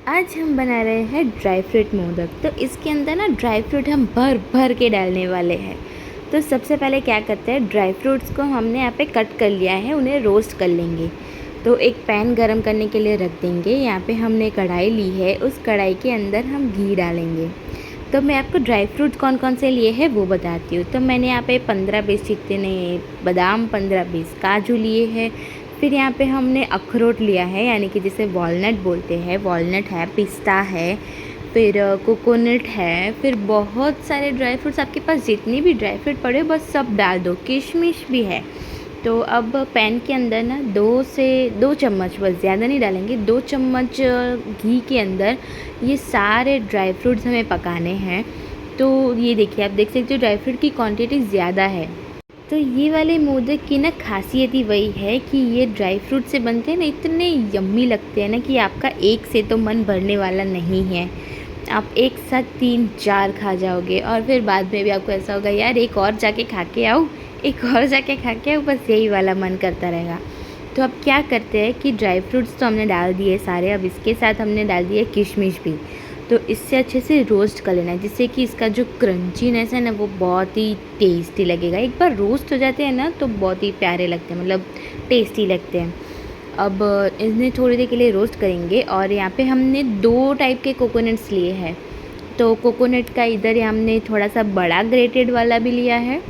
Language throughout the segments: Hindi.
आज हम बना रहे हैं ड्राई फ्रूट मोदक। तो इसके अंदर ना ड्राई फ्रूट हम भर भर के डालने वाले हैं। तो सबसे पहले क्या करते हैं, ड्राई फ्रूट्स को हमने यहाँ पे कट कर लिया है, उन्हें रोस्ट कर लेंगे। तो एक पैन गरम करने के लिए रख देंगे। यहाँ पे हमने कढ़ाई ली है, उस कढ़ाई के अंदर हम घी डालेंगे। तो मैं आपको ड्राई फ्रूट कौन कौन से लिए हैं वो बताती हूँ। तो मैंने यहाँ पे 15-20 जितने बादाम, 15-20 काजू लिए हैं। फिर यहाँ पे हमने अखरोट लिया है, यानी कि जिसे वॉलनट बोलते हैं। वॉलनट है, पिस्ता है, फिर कोकोनट है, फिर बहुत सारे ड्राई फ्रूट्स आपके पास जितनी भी ड्राई फ्रूट पड़े हो बस सब डाल दो। किशमिश भी है। तो अब पैन के अंदर ना 2 चम्मच, बस ज़्यादा नहीं डालेंगे, 2 चम्मच घी के अंदर ये सारे ड्राई फ्रूट्स हमें पकाने हैं। तो ये देखिए, आप देख सकते हो ड्राई फ्रूट की क्वांटिटी ज़्यादा है। तो ये वाले मोदक की ना खासियत ही वही है कि ये ड्राई फ्रूट से बनते हैं ना, इतने यम्मी लगते हैं ना कि आपका एक से तो मन भरने वाला नहीं है। आप एक साथ 3-4 खा जाओगे और फिर बाद में भी आपको ऐसा होगा, यार एक और जाके खा के आओ, एक और जाके खा के आओ, बस यही वाला मन करता रहेगा। तो अब क्या करते हैं कि ड्राई फ्रूट्स तो हमने डाल दिए सारे, अब इसके साथ हमने डाल दिए किशमिश भी। तो इससे अच्छे से रोस्ट कर लेना है, जिससे कि इसका जो क्रंचीनेस है ना वो बहुत ही टेस्टी लगेगा। एक बार रोस्ट हो जाते हैं ना तो बहुत ही प्यारे लगते हैं, मतलब टेस्टी लगते हैं। अब इन्हें थोड़ी देर के लिए रोस्ट करेंगे। और यहाँ पे हमने 2 टाइप के कोकोनट्स लिए हैं। तो कोकोनट का इधर हमने थोड़ा सा बड़ा ग्रेटेड वाला भी लिया है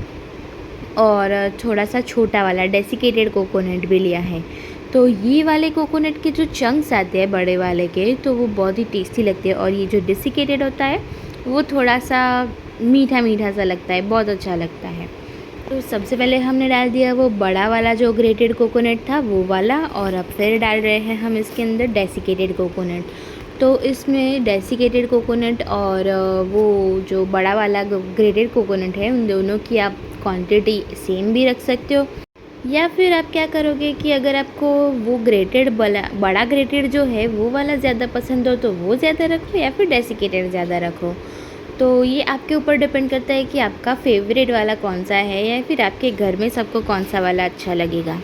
और थोड़ा सा छोटा वाला डेसिकेटेड कोकोनट भी लिया है। तो ये वाले कोकोनट के जो चंक्स आते हैं बड़े वाले के, तो वो बहुत ही टेस्टी लगते हैं। और ये जो डेसिकेटेड होता है वो थोड़ा सा मीठा मीठा सा लगता है, बहुत अच्छा लगता है। तो सबसे पहले हमने डाल दिया वो बड़ा वाला जो ग्रेटेड कोकोनट था वो वाला, और अब फिर डाल रहे हैं हम इसके अंदर डेसिकेटेड कोकोनट। तो इसमें डेसिकेटेड कोकोनट और वो जो बड़ा वाला ग्रेटेड कोकोनट है, उन दोनों की आप क्वांटिटी सेम भी रख सकते हो, या फिर आप क्या करोगे कि अगर आपको वो ग्रेटेड बड़ा ग्रेटेड जो है वो वाला ज़्यादा पसंद हो तो वो ज़्यादा रखो, या फिर डेसिकेटेड ज़्यादा रखो। तो ये आपके ऊपर डिपेंड करता है कि आपका फेवरेट वाला कौन सा है, या फिर आपके घर में सबको कौन सा वाला अच्छा लगेगा।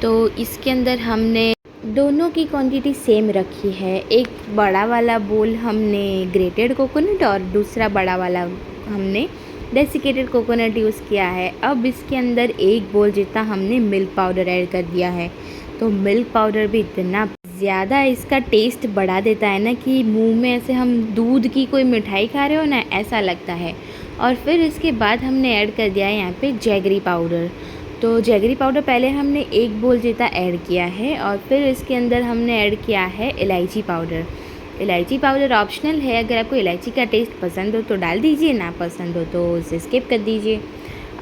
तो इसके अंदर हमने दोनों की क्वांटिटी सेम रखी है। एक बड़ा वाला बोल हमने ग्रेटेड कोकोनट और दूसरा बड़ा वाला हमने डेसिकेटेड कोकोनट यूज़ किया है। अब इसके अंदर 1 बोल जितना हमने मिल्क पाउडर ऐड कर दिया है। तो मिल्क पाउडर भी इतना ज़्यादा इसका टेस्ट बढ़ा देता है ना कि मुंह में ऐसे हम दूध की कोई मिठाई खा रहे हो ना, ऐसा लगता है। और फिर इसके बाद हमने ऐड कर दिया है यहाँ पे जैगरी पाउडर। तो जैगरी पाउडर पहले हमने 1 बोल जितना ऐड किया है, और फिर इसके अंदर हमने ऐड किया है इलायची पाउडर। इलायची पाउडर ऑप्शनल है, अगर आपको इलायची का टेस्ट पसंद हो तो डाल दीजिए, ना पसंद हो तो उसे स्किप कर दीजिए।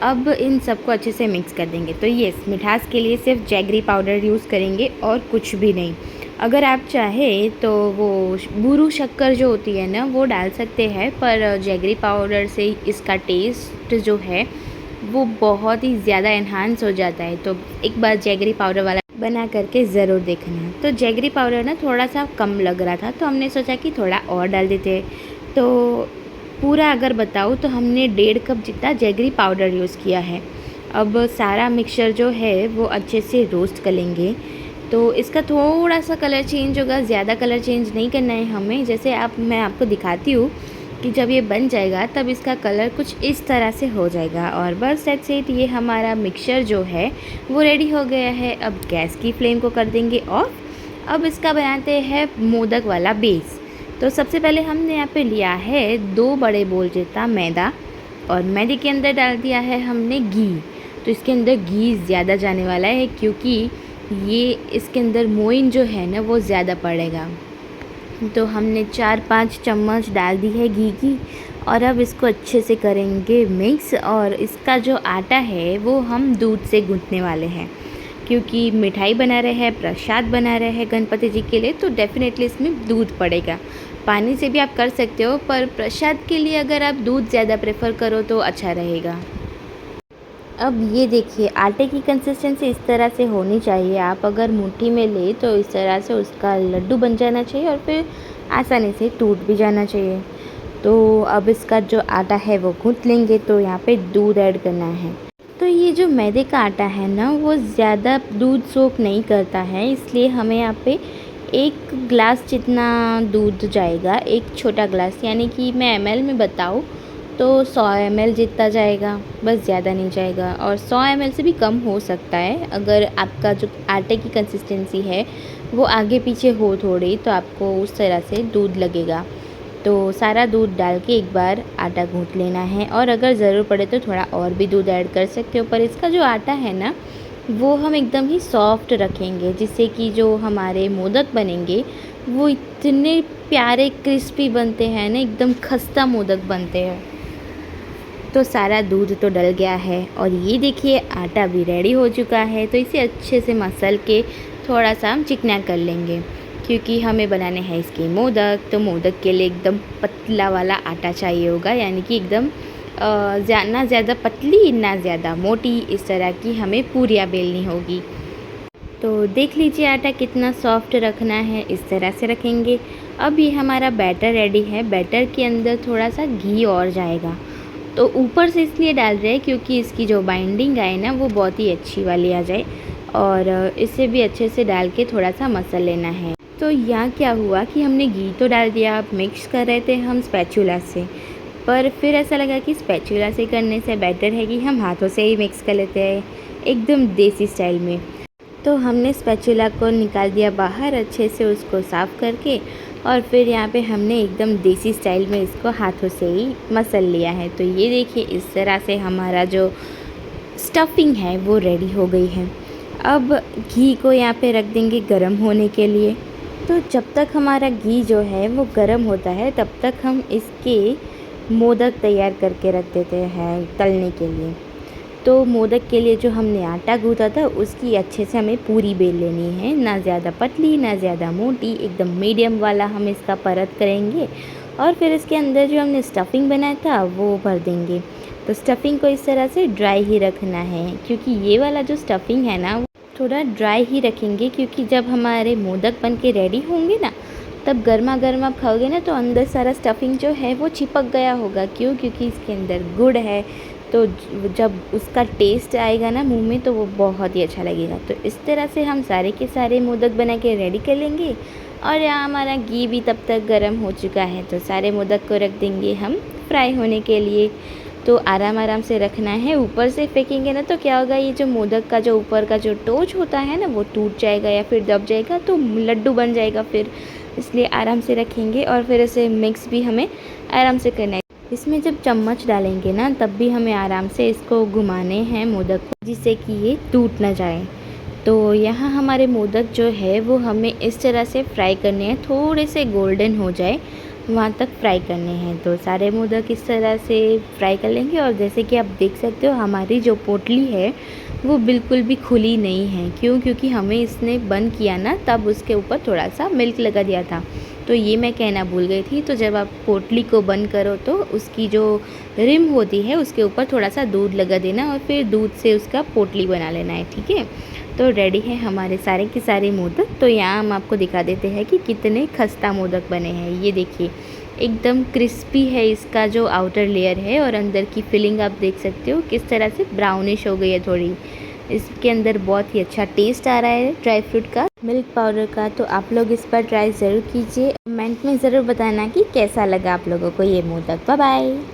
अब इन सबको अच्छे से मिक्स कर देंगे। तो ये मिठास के लिए सिर्फ जैगरी पाउडर यूज़ करेंगे और कुछ भी नहीं। अगर आप चाहें तो वो बूरू शक्कर जो होती है ना वो डाल सकते हैं, पर जैगरी पाउडर से इसका टेस्ट जो है वो बहुत ही ज़्यादा एनहांस हो जाता है। तो एक बार जैगरी पाउडर वाला बना करके ज़रूर देखना। तो जैगरी पाउडर ना थोड़ा सा कम लग रहा था, तो हमने सोचा कि थोड़ा और डाल देते। तो पूरा अगर बताऊँ तो हमने 1.5 कप जितना जैगरी पाउडर यूज़ किया है। अब सारा मिक्सचर जो है वो अच्छे से रोस्ट कर लेंगे। तो इसका थोड़ा सा कलर चेंज होगा, ज़्यादा कलर चेंज नहीं करना है हमें। जैसे मैं आपको दिखाती हूँ कि जब ये बन जाएगा तब इसका कलर कुछ इस तरह से हो जाएगा। और बस दैट्स इट, ये हमारा मिक्सचर जो है वो रेडी हो गया है। अब गैस की फ्लेम को कर देंगे ऑफ। अब इसका बनाते हैं मोदक वाला बेस। तो सबसे पहले हमने यहाँ पे लिया है 2 बड़े बोल जितना मैदा, और मैदे के अंदर डाल दिया है हमने घी। तो इसके अंदर घी ज़्यादा जाने वाला है, क्योंकि ये इसके अंदर मोइन जो है ना वो ज़्यादा पड़ेगा। तो हमने 4-5 चम्मच डाल दी है घी की, और अब इसको अच्छे से करेंगे मिक्स। और इसका जो आटा है वो हम दूध से गूँथने वाले हैं, क्योंकि मिठाई बना रहे हैं, प्रसाद बना रहे हैं गणपति जी के लिए, तो डेफिनेटली इसमें दूध पड़ेगा। पानी से भी आप कर सकते हो, पर प्रसाद के लिए अगर आप दूध ज़्यादा प्रेफर करो तो अच्छा रहेगा। अब ये देखिए, आटे की कंसिस्टेंसी इस तरह से होनी चाहिए। आप अगर मुट्ठी में ले तो इस तरह से उसका लड्डू बन जाना चाहिए, और फिर आसानी से टूट भी जाना चाहिए। तो अब इसका जो आटा है वो गूँथ लेंगे। तो यहाँ पे दूध ऐड करना है। तो ये जो मैदे का आटा है ना वो ज़्यादा दूध सोख नहीं करता है, इसलिए हमें यहाँ पे 1 ग्लास जितना दूध जाएगा, एक छोटा ग्लास, यानी कि मैं ml में बताऊँ तो 100 ml जितना जाएगा, बस ज़्यादा नहीं जाएगा। और 100 ml से भी कम हो सकता है, अगर आपका जो आटे की कंसिस्टेंसी है वो आगे पीछे हो थोड़ी, तो आपको उस तरह से दूध लगेगा। तो सारा दूध डाल के एक बार आटा गूँथ लेना है, और अगर ज़रूर पड़े तो थोड़ा और भी दूध ऐड कर सकते हो। पर इसका जो आटा है ना, वो हम एकदम ही सॉफ्ट रखेंगे, जिससे कि जो हमारे मोदक बनेंगे वो इतने प्यारे क्रिस्पी बनते हैं ना, एकदम खस्ता मोदक बनते हैं। तो सारा दूध तो डल गया है, और ये देखिए आटा भी रेडी हो चुका है। तो इसे अच्छे से मसल के थोड़ा सा हम चिकना कर लेंगे, क्योंकि हमें बनाने हैं इसके मोदक। तो मोदक के लिए एकदम पतला वाला आटा चाहिए होगा, यानी कि एकदम ना ज़्यादा पतली ना ज़्यादा मोटी, इस तरह की हमें पूरियाँ बेलनी होगी। तो देख लीजिए आटा कितना सॉफ्ट रखना है, इस तरह से रखेंगे। अब ये हमारा बैटर रेडी है। बैटर के अंदर थोड़ा सा घी और जाएगा, तो ऊपर से इसलिए डाल रहे हैं क्योंकि इसकी जो बाइंडिंग आए ना वो बहुत ही अच्छी वाली आ जाए, और इसे भी अच्छे से डाल के थोड़ा सा मसल लेना है। तो यहाँ क्या हुआ कि हमने घी तो डाल दिया, अब मिक्स कर रहे थे हम स्पैचुला से, पर फिर ऐसा लगा कि स्पैचुला से करने से बेटर है कि हम हाथों से ही मिक्स कर लेते हैं, एकदम देसी स्टाइल में। तो हमने स्पैचुला को निकाल दिया बाहर, अच्छे से उसको साफ़ करके, और फिर यहाँ पे हमने एकदम देसी स्टाइल में इसको हाथों से ही मसल लिया है। तो ये देखिए इस तरह से हमारा जो स्टफिंग है वो रेडी हो गई है। अब घी को यहाँ पे रख देंगे गरम होने के लिए। तो जब तक हमारा घी जो है वो गरम होता है, तब तक हम इसके मोदक तैयार करके रख देते हैं तलने के लिए। तो मोदक के लिए जो हमने आटा गूँथा था उसकी अच्छे से हमें पूरी बेल लेनी है, ना ज़्यादा पतली ना ज़्यादा मोटी, एकदम मीडियम वाला हम इसका परत करेंगे। और फिर इसके अंदर जो हमने स्टफिंग बनाया था वो भर देंगे। तो स्टफिंग को इस तरह से ड्राई ही रखना है, क्योंकि ये वाला जो स्टफिंग है ना वो थोड़ा ड्राई ही रखेंगे, क्योंकि जब हमारे मोदक बन के रेडी होंगे ना, तब गर्मा गर्म आप खाओगे ना तो अंदर सारा स्टफिंग जो है वो चिपक गया होगा। क्यों? क्योंकि इसके अंदर गुड़ है, तो जब उसका टेस्ट आएगा ना मुंह में तो वो बहुत ही अच्छा लगेगा। तो इस तरह से हम सारे के सारे मोदक बना के रेडी कर लेंगे। और यहाँ हमारा घी भी तब तक गर्म हो चुका है, तो सारे मोदक को रख देंगे हम फ्राई होने के लिए। तो आराम आराम से रखना है, ऊपर से फेंकेंगे ना तो क्या होगा, ये जो मोदक का जो ऊपर का जो टोच होता है ना वो टूट जाएगा या फिर दब जाएगा, तो लड्डू बन जाएगा फिर। इसलिए आराम से रखेंगे, और फिर इसे मिक्स भी हमें आराम से करना है। इसमें जब चम्मच डालेंगे ना तब भी हमें आराम से इसको घुमाने हैं मोदक को, जिससे कि ये टूट ना जाए। तो यहाँ हमारे मोदक जो है वो हमें इस तरह से फ्राई करने हैं, थोड़े से गोल्डन हो जाए वहाँ तक फ्राई करने हैं। तो सारे मोदक इस तरह से फ्राई कर लेंगे। और जैसे कि आप देख सकते हो हमारी जो पोटली है वो बिल्कुल भी खुली नहीं है। क्यों? क्योंकि हमें इसने बंद किया ना तब उसके ऊपर थोड़ा सा मिल्क लगा दिया था, तो ये मैं कहना भूल गई थी। तो जब आप पोटली को बंद करो तो उसकी जो रिम होती है उसके ऊपर थोड़ा सा दूध लगा देना, और फिर दूध से उसका पोटली बना लेना है, ठीक है। तो रेडी है हमारे सारे के सारे मोदक। तो यहाँ हम आपको दिखा देते हैं कि कितने खस्ता मोदक बने हैं। ये देखिए एकदम क्रिस्पी है इसका जो आउटर लेयर है, और अंदर की फिलिंग आप देख सकते हो किस तरह से ब्राउनिश हो गई है थोड़ी। इसके अंदर बहुत ही अच्छा टेस्ट आ रहा है ड्राई फ्रूट का, मिल्क पाउडर का। तो आप लोग इस पर ट्राई ज़रूर कीजिए, कमेंट में ज़रूर बताना कि कैसा लगा आप लोगों को ये मोदक। Bye bye.